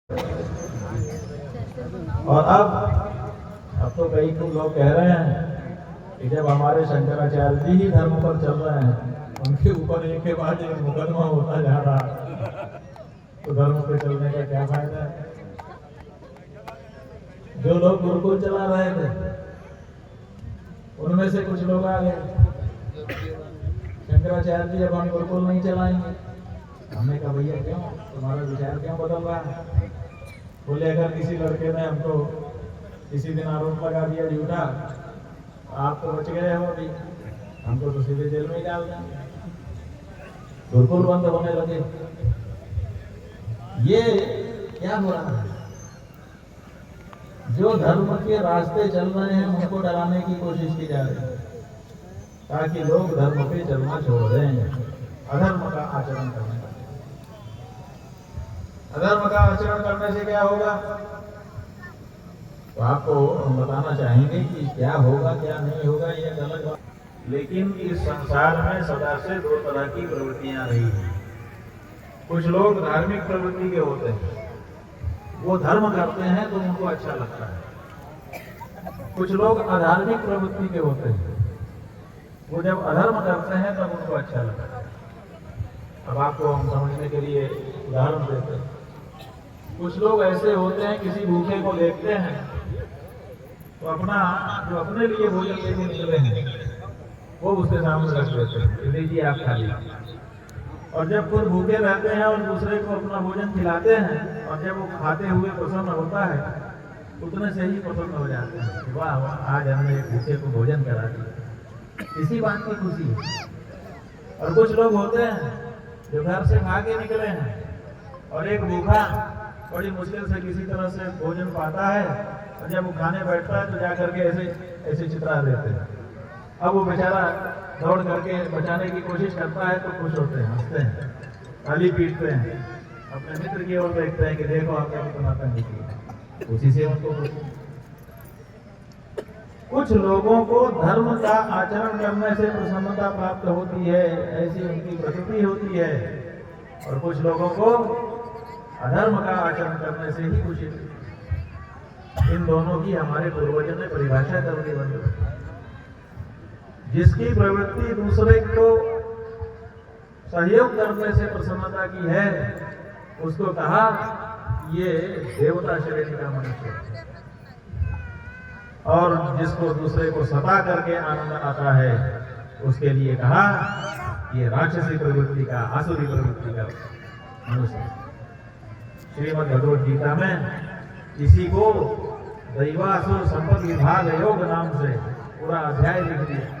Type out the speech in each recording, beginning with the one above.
और अब तो कई लोग कह रहे हैं कि जब हमारे शंकराचार्य जी ही धर्म पर चल रहे हैं, उनके ऊपर एक के बाद एक मुकदमा होता जा रहा, तो धर्म पे चलने का क्या फायदा है। जो लोग गुरुकुल चला रहे थे उनमें से कुछ लोग आ गए, शंकराचार्य जी अब हम गुरुकुल नहीं चलाएंगे। हमने कहा भैया क्यों, तुम्हारा विचार क्यों बदल रहा है? बोले अगर किसी लड़के ने हमको किसी दिन आरोप लगा दिया झूठा, आप तो बच गए हो, अभी हमको तो सीधे जेल में ही डाल देंगे। गुरुकुल बंद होने लगे। ये क्या हो रहा है? जो धर्म के रास्ते चल रहे हैं उनको डराने की कोशिश की जा रही है, ताकि लोग धर्म पे चलना छोड़ दें, अधर्म का आचरण करने लगे। अधर्म का आचरण करने से क्या होगा, तो आपको हम बताना चाहेंगे कि क्या होगा क्या नहीं होगा, ये गलत बात। लेकिन इस संसार में सदा से दो तरह की प्रवृत्तियां रही हैं। कुछ लोग धार्मिक प्रवृत्ति के होते हैं, वो धर्म करते हैं तो उनको अच्छा लगता है। कुछ लोग अधार्मिक प्रवृत्ति के होते हैं, वो जब अधर्म करते हैं तब उनको अच्छा लगता है। अब आपको हम समझने के लिए उदाहरण देते हैं। कुछ लोग ऐसे होते हैं, किसी भूखे को देखते हैं तो जो अपने लिए भोजन लेके निकले हैं वो उसके सामने रख देते हैं, लीजिए आप खा लीजिए। और जब खुद भूखे रहते हैं और दूसरे को अपना भोजन खिलाते हैं, और जब वो खाते हुए प्रसन्न होता है, उतने से ही प्रसन्न हो जाते हैं, वाह वाह आज हमने एक भूखे को भोजन करा दिया, इसी बात की खुशी है। और कुछ लोग होते हैं जो घर से खा के निकले हैं और एक भूखा बड़ी मुश्किल से किसी तरह से भोजन पाता है, और जब वो खाने बैठता है तो जा करके ऐसे चित्रा देते हैं। अब वो बेचारा दौड़ करके बचाने की कोशिश करता है तो खुश होते हैं, हंसते हैं, ताली पीटते हैं, अपने मित्र की ओर देखते हैं कि देखो आपने कितना तंग किया, उसी से उनको खुशी। कुछ लोगों को धर्म का आचरण करने से प्रसन्नता प्राप्त होती है, ऐसी उनकी प्रकृति होती है, और कुछ लोगों को अधर्म का आचरण करने से ही खुशी मिलती है। इन दोनों की हमारे पूर्वजों ने परिभाषा कर दी बंधु। जिसकी प्रवृत्ति दूसरे को सहयोग करने से प्रसन्नता की है, उसको कहा ये देवता श्रेणी का मनुष्य है। और जिसको दूसरे को सता करके आनंद आता है, उसके लिए कहा ये राक्षसी प्रवृत्ति का, आसुरी प्रवृत्ति का मनुष्य है। श्रीमद् भगवद गीता में इसी को दैवासुर संपद विभाग योग नाम से पूरा अध्याय लिख दिया।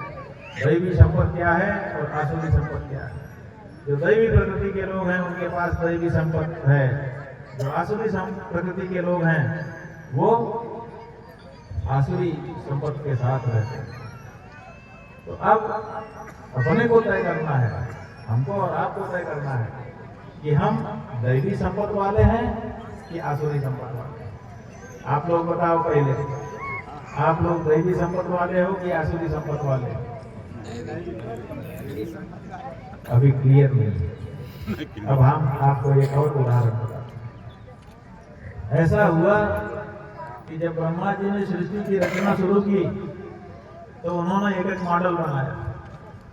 दैवी संपद क्या है और आसुरी संपद क्या है। जो दैवी प्रकृति के लोग हैं उनके पास दैवी संपद है, जो आसुरी प्रकृति के लोग हैं वो आसुरी संपद के साथ रहते हैं। तो अब अपने को तय करना है, हमको और आपको तय करना है कि हम दैवी संपद वाले हैं कि आसुरी संपद वाले हैं। आप लोग बताओ पहले, आप लोग दैवी संपद वाले हो कि आसुरी संपद वाले हो? अभी क्लियर नहीं। अब हम आपको एक और उदाहरण बताते हैं। ऐसा हुआ कि जब ब्रह्मा जी ने सृष्टि की रचना शुरू की तो उन्होंने एक मॉडल बनाया।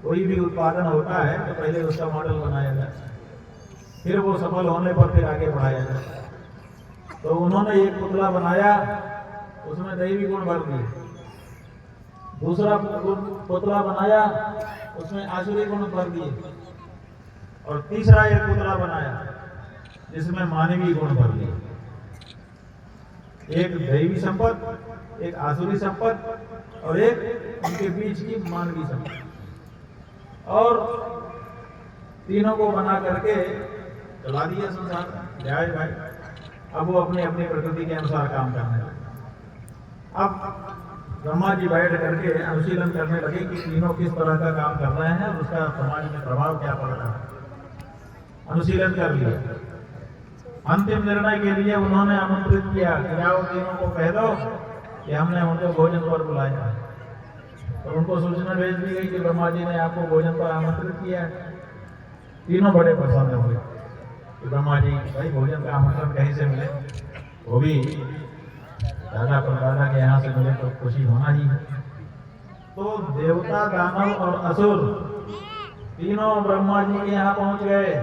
कोई भी उत्पादन होता है तो पहले उसका मॉडल बनाया जाता है, फिर वो सफल होने पर फिर आगे बढ़ाया जाता है। तो उन्होंने एक पुतला बनाया, उसमें दैवी गुण भर दिए। दूसरा पुतला बनाया, उसमें आसुरी गुण भर दिए। और तीसरा एक पुतला बनाया जिसमें मानवीय गुण भर दिए। एक दैवी संपद, एक आसुरी संपद और एक उनके बीच की मानवीय संपद, और तीनों को बना करके चला दिया संसार में। जय भाई, अब वो अपनी अपनी प्रकृति के अनुसार काम करने लगे। अब ब्रह्मा जी बैठ करके अनुशीलन करने लगे कि तीनों किस तरह का काम कर रहे हैं और उसका समाज में प्रभाव क्या पड़ रहा है। अनुशीलन कर लिया। अंतिम निर्णय के लिए उन्होंने आमंत्रित किया कि जाओ तीनों को कह दो कि हमने उनको भोजन पर बुलाया। तो उनको सूचना भेज दी गई कि ब्रह्मा जी ने आपको भोजन पर आमंत्रित किया है। तीनों बड़े प्रसन्न हुए कि ब्रह्मा जी भाई भोजन का आमंत्रण कहीं से मिले। वो भी दादा परदादा के यहाँ से मिले तो खुशी होना ही है। तो देवता, दानव और असुर तीनों ब्रह्मा जी के यहाँ पहुंच गए।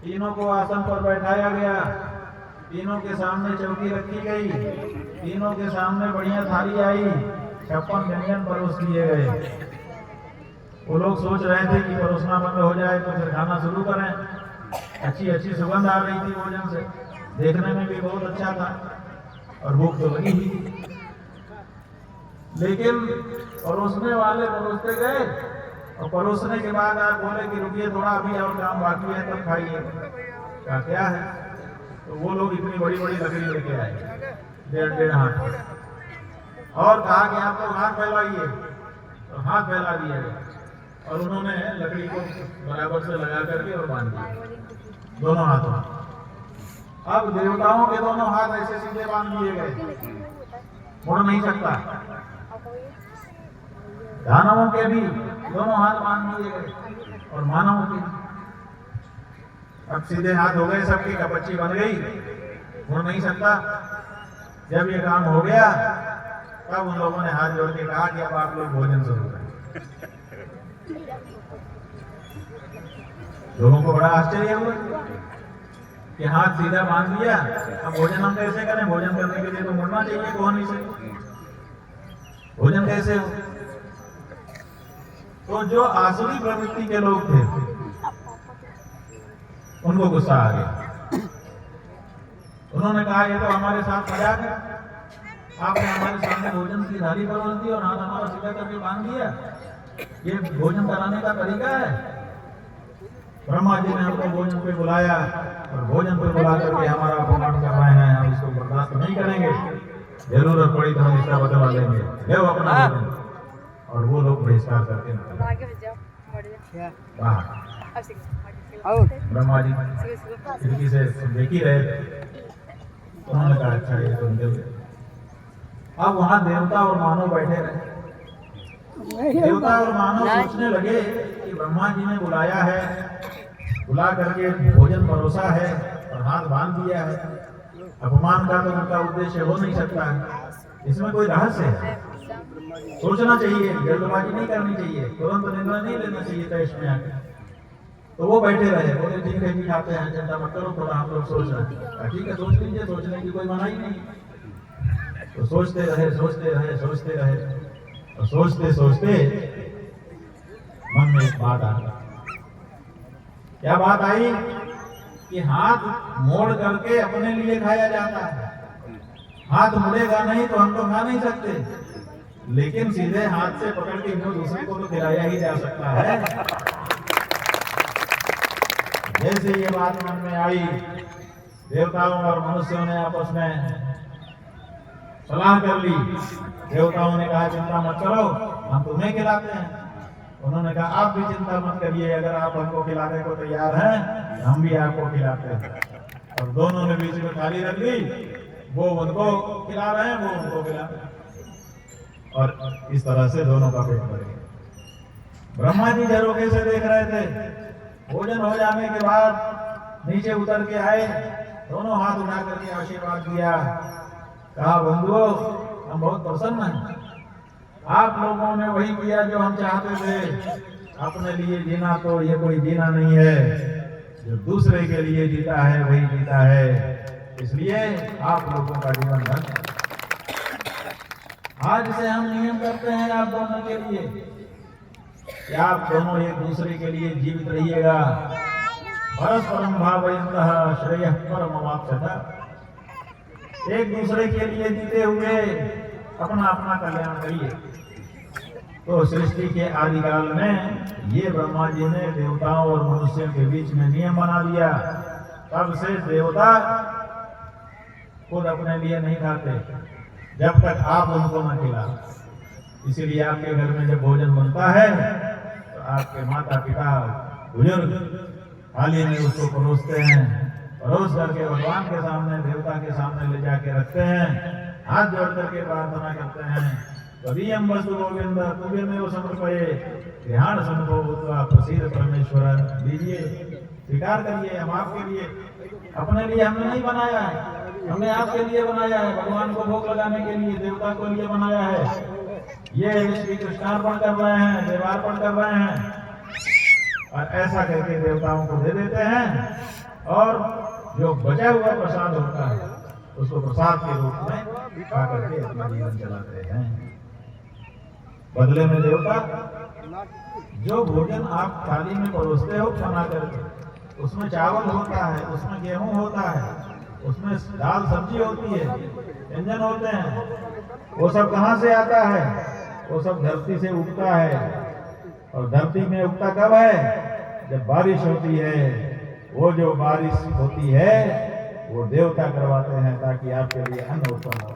तीनों को आसन पर बैठाया गया, तीनों के सामने चौकी रखी गई, तीनों के सामने बढ़िया थाली आई, 56 व्यंजन परोस दिए गए। वो लोग सोच रहे थे कि परोसना बंद हो जाए तो फिर खाना शुरू करें। अच्छी अच्छी सुगंध आ रही थी भोजन से, देखने में भी बहुत अच्छा था और भूख तो लगी ही थी। लेकिन परोसने वाले परोसते गए और परोसने के बाद आप बोले कि रुकिए थोड़ा, अभी और काम बाकी है तब खाइए। क्या है? तो वो लोग इतनी बड़ी बड़ी लकड़ी लेके आए, 1.5 हाथ, और कहा कि आप लोग हाथ फैलाइए। तो हाथ फैला दिए और उन्होंने लकड़ी को बराबर से लगा करके और बांध दिया दोनों हाथों। अब देवताओं के दोनों हाथ ऐसे सीधे बांध दिए गए, मुड़ नहीं सकता। दानवों के भी दोनों हाथ बांध दिए गए और मानवों के। अब सीधे हाथ हो गए, सबकी कपच्ची बन गई, मुड़ नहीं सकता। जब ये काम हो गया तब उन लोगों ने हाथ जोड़ के कहा कि अब आप लोग भोजन शुरू करें। लोगों को बड़ा आश्चर्य हुआ कि हाथ सीधा बांध दिया, अब भोजन हम कैसे करें? भोजन करने के लिए तो मुड़ना चाहिए कोहनी से, भोजन कैसे हो? तो जो आसुरी प्रवृत्ति के लोग थे उनको गुस्सा आ गया। उन्होंने कहा ये तो हमारे साथ मजाक है, आपने हमारे सामने भोजन की थाली परोस दी और हाथ हमारा सीधा करके बांध दिया, ये भोजन कराने का तरीका है? ब्रह्मा जी ने हमको भोजन पे बुलाया और भोजन पे बुला करके हमारा अपमान कर रहे हैं, हम इसको बर्दाश्त नहीं करेंगे, जरूरत पड़ी तो हम इसका बदला लेंगे, ले अपना भोजन। और वो लोग बहिष्कार करके ब्रह्मा जी खिड़की से देख ही रहे थे। उन्होंने कहा अच्छा ये तो निकल गया। अब वहां देवता और मानव बैठे रहे। देवता और मानव सोचने लगे कि ब्रह्मा जी ने बुलाया है, बुला करके भोजन परोसा है और हाथ बांध दिया है, अपमान का तो उनका उद्देश्य हो नहीं सकता है, इसमें कोई रहस्य है। सोचना चाहिए, जल्दबाजी नहीं करनी चाहिए, तुरंत निर्णय नहीं लेना चाहिए तय में आकर। तो वो बैठे रहे, बोले ठीक है जी खाते हैं, चिंता मत करो, थोड़ा हम लोग सोच रहे हैं। ठीक है सोच लीजिए, सोचने की कोई मनाही नहीं। तो सोचते रहे सोचते रहे सोचते रहे और सोचते सोचते मन में एक बात आ गई। क्या बात आई? कि हाथ मोड़ करके अपने लिए खाया जाता है, हाथ मुड़ेगा नहीं तो हम तो खा नहीं सकते, लेकिन सीधे हाथ से पकड़ के इनको दूसरे को तो खिलाया ही जा सकता है। जैसे ये बात मन में आई, देवताओं और मनुष्यों ने आपस में सलाह कर ली। देवताओं ने कहा चिंता मत करो, हम तुम्हें खिलाते हैं। उन्होंने कहा आप भी चिंता मत करिए, अगर आप हमको खिलाने को तैयार हैं हम भी आपको खिलाते हैं। और दोनों ने बीच में थाली रख ली, वो उनको खिला रहे हैं, वो उनको खिला रहे हैं, और इस तरह से दोनों का पेट भर गया। ब्रह्मा जी झरोखे से देख रहे थे। भोजन हो जाने के बाद नीचे उतर के आए, दोनों हाथ उठा करके आशीर्वाद दिया। कहा बंधुओं हम बहुत प्रसन्न हैं, आप लोगों ने वही किया जो हम चाहते थे। अपने लिए जीना तो ये कोई जीना नहीं है, जो दूसरे के लिए जीता है वही जीता है, इसलिए आप लोगों का जीवन धन्य। आज से हम नियम करते हैं आप दोनों के लिए कि आप दोनों एक दूसरे के लिए जीवित रहिएगा। परस्परम भावयन्तः श्रेयः परमवाप्स्यथ। एक दूसरे के लिए जीते हुए अपना अपना कल्याण करिए। तो सृष्टि के आदिकाल में ये ब्रह्मा जी ने देवताओं और मनुष्यों के बीच में नियम बना दिया। तब से देवता खुद अपने लिए नहीं खाते जब तक आप उनको न खिलाओ। इसीलिए आपके घर में जब भोजन बनता है तो आपके माता पिता बुजुर्ग थाली में उसको परोसते हैं, परोस करके भगवान के सामने देवता के सामने ले जाके रखते हैं, हाथ जोड़ करके प्रार्थना करते हैं। तदीयं वस्तु गोविंद तुभ्यमेव समर्पये ध्यान संभव भूत्वा प्रसीद परमेश्वर। दीजिए, स्वीकार करिए, हम आपके लिए, अपने लिए हमने नहीं बनाया है, हमने आपके लिए बनाया है, भगवान को भोग लगाने के लिए, देवता के लिए बनाया है। ये श्री कृष्णार्पण कर रहे हैं, देवार्पण कर रहे हैं, और ऐसा करके देवताओं को दे देते हैं, और जो बचा हुआ प्रसाद होता है उसको प्रसाद के रूप में खा करके अपना जीवन चलाते हैं। बदले में देवता जो भोजन आप थाली में परोसते हो बना करके, उसमें चावल होता है, उसमें गेहूं होता है, उसमें दाल सब्जी होती है, व्यंजन होते हैं, वो सब कहाँ से आता है? वो सब धरती से उगता है। और धरती में उगता कब है? जब बारिश होती है। वो जो बारिश होती है वो देवता करवाते हैं ताकि आपके लिए अन्न उत्पन्न हो।